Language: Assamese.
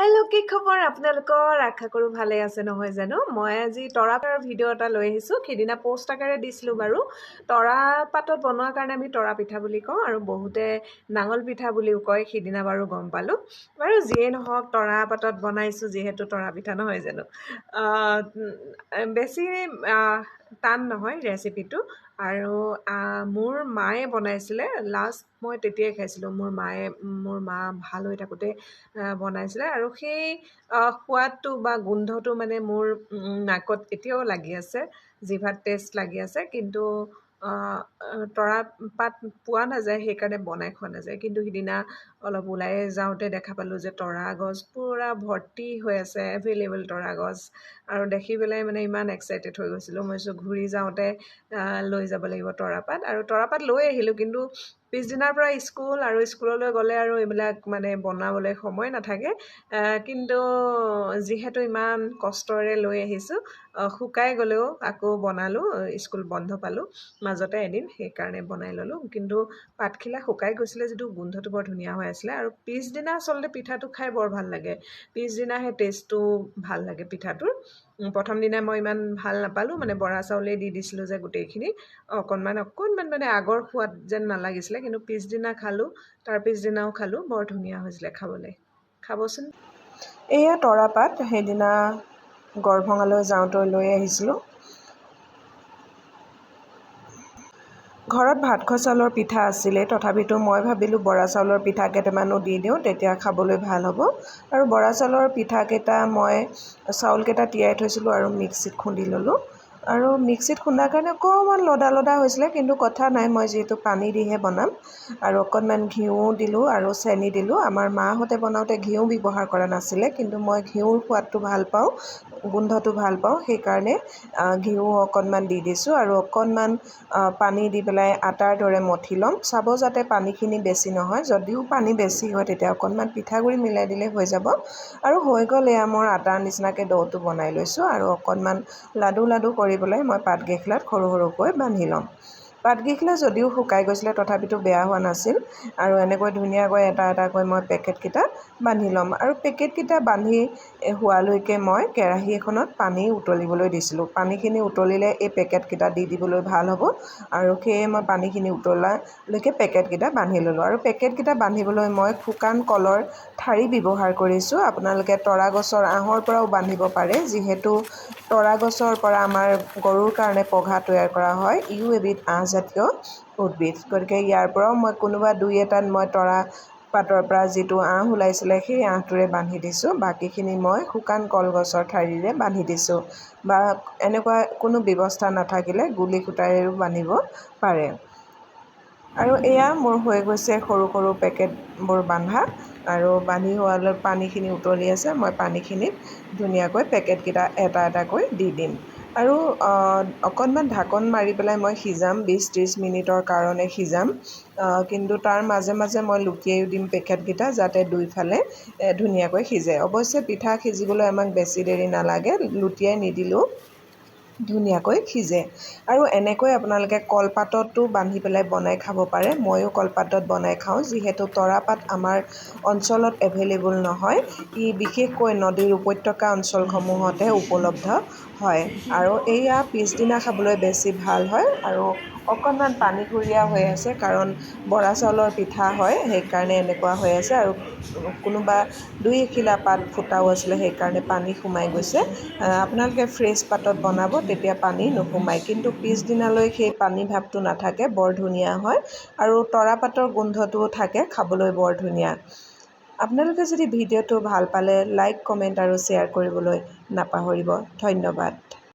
হেল্ল' কি খবৰ আপোনালোকৰ আশা কৰোঁ ভালে আছে নহয় জানো মই আজি তৰা পাতৰ ভিডিঅ' এটা লৈ আহিছোঁ সেইদিনা পোষ্ট আকাৰে দিছিলোঁ বাৰু তৰা পাতত বনোৱাৰ কাৰণে আমি তৰা পিঠা বুলি কওঁ আৰু বহুতে নাঙল পিঠা বুলিও কয় সেইদিনা বাৰু গম পালোঁ বাৰু যিয়ে নহওক তৰা পাতত বনাইছোঁ যিহেতু তৰা পিঠা নহয় জানো বেছি টান নহয় ৰেচিপিটো আৰু মোৰ মায়ে বনাইছিলে লাষ্ট মই তেতিয়াই খাইছিলোঁ মোৰ মা ভাল হৈ থাকোঁতে বনাইছিলে আৰু সেই সোৱাদটো বা গোন্ধটো মানে মোৰ নাকত এতিয়াও লাগি আছে জিভাত টেষ্ট লাগি আছে কিন্তু তৰা পাত পোৱা নাযায় সেইকাৰণে বনাই খোৱা নাযায় কিন্তু সিদিনা অলপ ওলাই যাওঁতে দেখা পালোঁ যে তৰা গছ পূৰা ভৰ্তি হৈ আছে এভেইলেবল তৰা গছ আৰু দেখি পেলাই মানে ইমান এক্সাইটেড হৈ গৈছিলোঁ মই ঘূৰি যাওঁতে লৈ যাব লাগিব তৰাপাত আৰু তৰাপাত লৈ আহিলোঁ কিন্তু পিছদিনাৰ পৰা স্কুল আৰু স্কুললৈ গ'লে আৰু এইবিলাক মানে বনাবলৈ সময় নাথাকে কিন্তু যিহেতু ইমান কষ্টৰে লৈ আহিছোঁ শুকাই গ'লেও আকৌ বনালোঁ স্কুল বন্ধ পালোঁ মাজতে এদিন সেইকাৰণে বনাই ল'লোঁ কিন্তু পাতখিলা শুকাই গৈছিলে যিটো গোন্ধটো বৰ ধুনীয়া হৈ আছিলে আৰু পিছদিনা আচলতে পিঠাটো খাই বৰ ভাল লাগে পিছদিনাহে টেষ্টটো ভাল লাগে পিঠাটোৰ প্ৰথম দিনা মই ইমান ভাল নাপালোঁ মানে বৰা চাউলেই দি দিছিলোঁ যে গোটেইখিনি অকণমান মানে আগৰ সোৱাদ যেন নালাগিছিলে কিন্তু পিছদিনা খালোঁ তাৰ পিছদিনাও খালোঁ বৰ ধুনীয়া হৈছিলে খাবলৈ খাবচোন এয়া তৰাপাত সেইদিনা গড়ভঙালৈ যাওঁতে লৈ আহিছিলোঁ ঘৰত ভাত খোৱা চাউলৰ পিঠা আছিলে তথাপিতো মই ভাবিলোঁ বৰা চাউলৰ পিঠা কেইটামানো দি দিওঁ তেতিয়া খাবলৈ ভাল হ'ব আৰু বৰা চাউলৰ পিঠাকেইটা মই চাউলকেইটা তিয়াই থৈছিলোঁ আৰু মিক্সিত খুন্দি ল'লোঁ আৰু মিক্সিত খুন্দাৰ কাৰণে অকণমান লদা হৈছিলে কিন্তু কথা নাই মই যিহেতু পানী দিহে বনাম আৰু অকণমান ঘিউ দিলোঁ আৰু চেনি দিলোঁ আমাৰ মাহঁতে বনাওঁতে ঘিউ ব্যৱহাৰ কৰা নাছিলে কিন্তু মই ঘিউৰ সোৱাদটো ভাল পাওঁ গোন্ধটো ভাল পাওঁ সেইকাৰণে ঘিউ অকণমান দি দিছোঁ আৰু অকণমান পানী দি পেলাই আটাৰ দৰে মঠি ল'ম চাব যাতে পানীখিনি বেছি নহয় যদিও পানী বেছি হয় তেতিয়া অকণমান পিঠাগুড়ি মিলাই দিলে হৈ যাব আৰু হৈ গ'ল এয়া মোৰ আটাৰ নিচিনাকৈ ডোটো বনাই লৈছোঁ আৰু অকণমান লাডু কৰি পেলাই মই পাতকেইখিলাত সৰুকৈ বান্ধি ল'ম পাতকেইখিলা যদিও শুকাই গৈছিলে তথাপিতো বেয়া হোৱা নাছিল আৰু এনেকৈ ধুনীয়াকৈ এটাকৈ মই পেকেটকেইটা বান্ধি ল'ম আৰু পেকেটকেইটা বান্ধি হোৱালৈকে মই কেৰাহী এখনত পানী উতলিবলৈ দিছিলোঁ পানীখিনি উতলিলে এই পেকেটকেইটা দি দিবলৈ ভাল হ'ব আৰু সেয়ে মই পানীখিনি উতলালৈকে পেকেটকেইটা বান্ধি ল'লোঁ আৰু পেকেটকেইটা বান্ধিবলৈ মই শুকান কলৰ ঠাৰি ব্যৱহাৰ কৰিছোঁ আপোনালোকে তৰা গছৰ আঁহৰ পৰাও বান্ধিব পাৰে যিহেতু তৰা গছৰ পৰা আমাৰ গৰুৰ কাৰণে পঘা তৈয়াৰ কৰা হয় ইও এবিধ আঁহজাতীয় উদ্ভিদ গতিকে ইয়াৰ পৰাও মই কোনোবা দুই এটাত মই তৰা পাতৰ পৰা যিটো আঁহ ওলাইছিলে সেই আঁহটোৰে বান্ধি দিছোঁ বাকীখিনি মই শুকান কলগছৰ ঠাৰিৰে বান্ধি দিছোঁ বা এনেকুৱা কোনো ব্যৱস্থা নাথাকিলে গুলি সূতাৰেও বান্ধিব পাৰে আৰু এয়া মোৰ হৈ গৈছে সৰু পেকেটবোৰ বান্ধা আৰু বান্ধি হোৱালৈ পানীখিনি উতলি আছে মই পানীখিনিত ধুনীয়াকৈ পেকেটকেইটা এটাকৈ দি দিম আৰু অকণমান ঢাকন মাৰি পেলাই মই সিজাম 20-30 মিনিটৰ কাৰণে সিজাম কিন্তু তাৰ মাজে মই লুটিয়াইও দিম পেকেটকেইটা যাতে দুইফালে ধুনীয়াকৈ সিজে অৱশ্যে পিঠা সিজিবলৈ আমাক বেছি দেৰি নালাগে লুটিয়াই নিদিলেও ধুনীয়াকৈ সিজে আৰু এনেকৈ আপোনালোকে কলপাততো বান্ধি পেলাই বনাই খাব পাৰে ময়ো কলপাতত বনাই খাওঁ যিহেতু তৰাপাত আমাৰ অঞ্চলত এভেইলেবল নহয় ই বিশেষকৈ নদীৰ উপত্যকা অঞ্চলসমূহতহে উপলব্ধ হয় আৰু এয়া পিছদিনা খাবলৈ বেছি ভাল হয় আৰু অকণমান পানীঘূৰীয়া হৈ আছে কাৰণ বৰা চাউলৰ পিঠা হয় সেইকাৰণে এনেকুৱা হৈ আছে আৰু কোনোবা দুই এখিলা পাত ফুটাও আছিলে সেইকাৰণে পানী সোমাই গৈছে আপোনালোকে ফ্ৰেছ পাতত বনাব তেতিয়া পানী নোসোমায় কিন্তু পিছদিনালৈ সেই পানী ভাৱটো নাথাকে বৰ ধুনীয়া হয় আৰু তৰাপাতৰ গোন্ধটোও থাকে খাবলৈ বৰ ধুনীয়া আপোনালোকে যদি ভিডিঅ'টো ভাল পালে লাইক কমেণ্ট আৰু শ্বেয়াৰ কৰিবলৈ নাপাহৰিব ধন্যবাদ